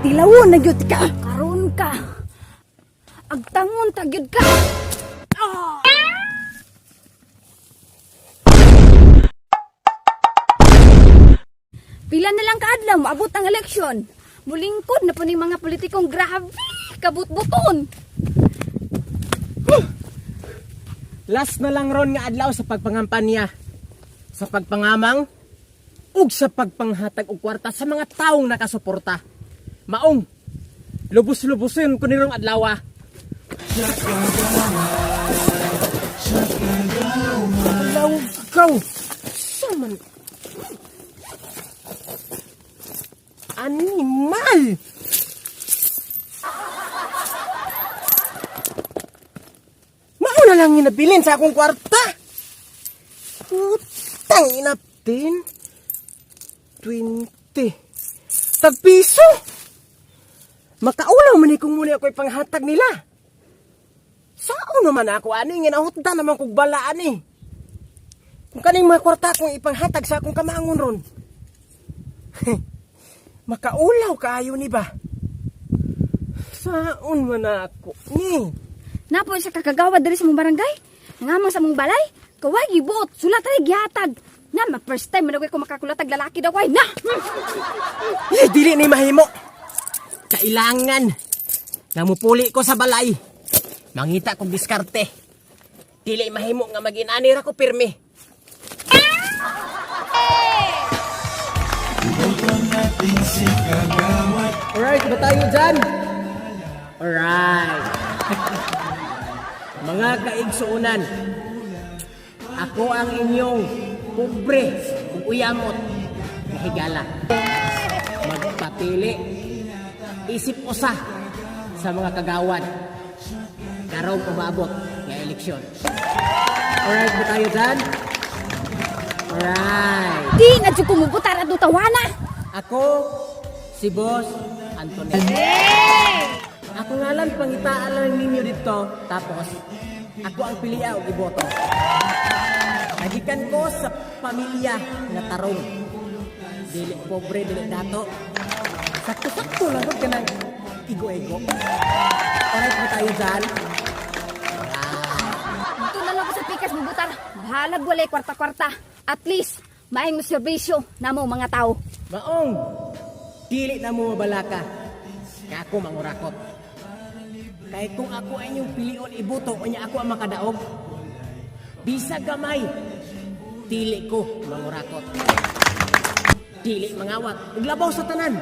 patilawon na gyud ka. Karon ka. Agtangon ta gyud ka. Pila na lang kaadlaw maabot ang eleksyon. Mulingkod na po ni mga politikong grabe, kabut-buton. Last na lang ron nga adlaw sa pagpangampanya, sa pagpangamang, ug sa pagpanghatag og kwarta sa mga taong nakasuporta. Maong, lubos-lubusin ko nirong adlaw. Adlaw ikaw! Saman! Animal! Mauna lang inabilin sa akong kwarta. Putang inapin. 20. Tagpiso. Makaulaw man kung muli ako ipanghatag nila. Saan naman ako ani? Ginahutda naman kong balaan eh. Kung kaning mga kwarta akong ipanghatag sa akong kamangon ron. Makaulaw kaayo ni ba? Saan man ako ni? Napo sa kakagawa diri sa mong barangay. Nangamang sa mong balay. Kaway gibot, sulat ay gihatag. Na, first time man ako makakulatag lalaki daw ay. Na! Dili ni mahimo. Kailangan. Namupuli ko sa balay. Mangita kong diskarte. Dili mahimo nga maginani ra ko pirmi. Alright, ba tayo dyan? Alright. Mga kaigsuunan, ako ang inyong pobre ug uyamot na higala. Magpapili, isip usa sa mga kagawad karong umabot ng eleksyon. Alright, ba tayo dyan? Alright. Di na dyan kumubutar at tawana. Ako, si Boss Antonel. Ako nga lang pangitaan lang ninyo dito, tapos ako ang pilia o iboto. Nagikan ko sa pamilya na tarong. Dili pobre, dili dato. Sakto-sakto lang ka ng igo-ego. Alright mo tayo dyan. Ito na lang ko sa pikas bubutar. Bahalag walay kwarta-kwarta. At least, maayong serbisyo na mo mga tao. Maong, dili na mo mabalaka. Kaya ako mangurakot. Kaya kung ako ay inyong pilion ibuto o niya ako ang makadaog, bisa gamay, dili ko mangurakot. Dili mangawat, uglabaw sa tanan.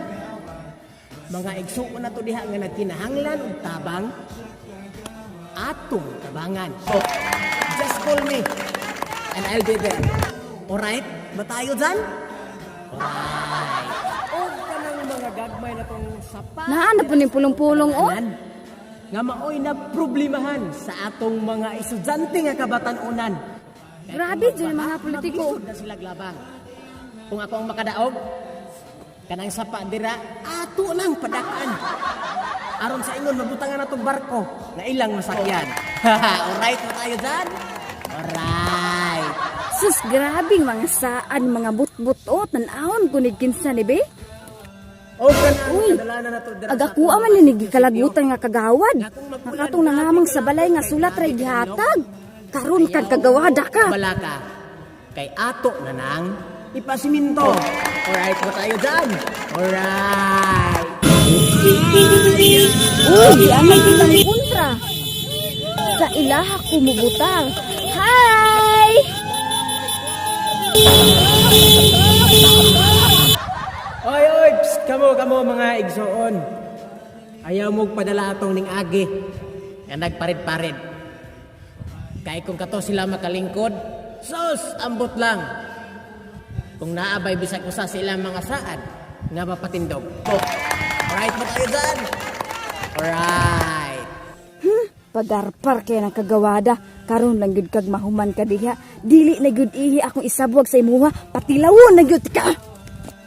Mga igsuon na to diha nga nagkinahanglan og tabang, atong tabangan. So, just call me and I'll be there. Alright? Ba tayo dyan? Alright. O ka ng mga gagmay na tong sapat. Naan po ni pulong-pulong o. Nga maoy na problemahan sa atong mga estudyante nga kabatan-unan. Grabe dyan mga politiko. Mabisod na sila glabang. Kung ako ang makadaog, kanang sapa dira, ato lang padakan. Aron sa ingon, mabutangan na itong barko na ilang masakyan. Alright mo tayo dyan? Alright. Sus, grabing mga saan, mga but-butot, nanahon kunid kinsa ni be. O ka na, Uy, kadalanan na to dira sa agakuha man ni kalagutan nga kagawad. Nakatong nangamang sa balay nga sulat ray gihatag. Karon kag kagawada ka. Balaka. Kay ato na nang ipasiminto. Alright mo tayo dyan? Alright. Uy, di amay kita ni kontra. Sa ilaha kumubutar. Hi! Oy, psst, kamo mga igsoon. Ayaw mong padala atong ning agi nga nagparid-parid. Kaya kung kato sila makalingkod, sus, ambot lang. Kung naabay bisag usa sa ilang mga saad, nga mapatindog. Alright mo tayo dyan? Alright. Pagarpar kaya ng kagawada. Karon lang gud kag mahuman ka diha. Dili na gud ihi akong isabuag sa imuha. Patilawon na gud ka.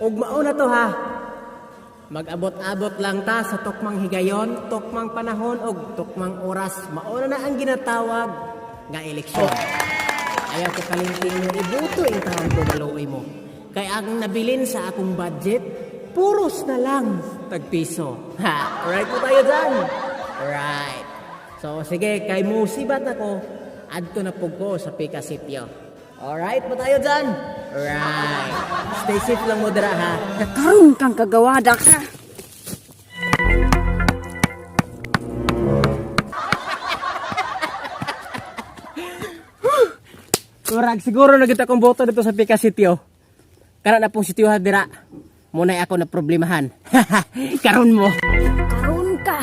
Ug mauna to ha. Mag-abot-abot lang ta sa tukmang higayon, tukmang panahon og tukmang oras. Mauna na ang ginatawag nga eleksyon. Ayaw ko kalimtin yung ibuto yung taon ko maluoy mo. Kaya ang nabilin sa akong budget, puros na lang tagpiso. Ha, alright po tayo dyan. Alright. So, sige, kay musibat ako, adto na po ko sa Pika Sitio. Alright po tayo dyan. Alright. Stay safe lang mo dira, ha. Karon kang kagawada ka. Kurag, siguro na kita kong boto dito sa Pika Sitio. Kana na pong sitio dira. Muna'y ako na problemahan. Karon mo. Karon ka.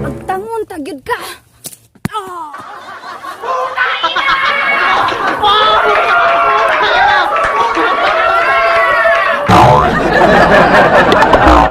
Magtangon tagyud ka. Ah!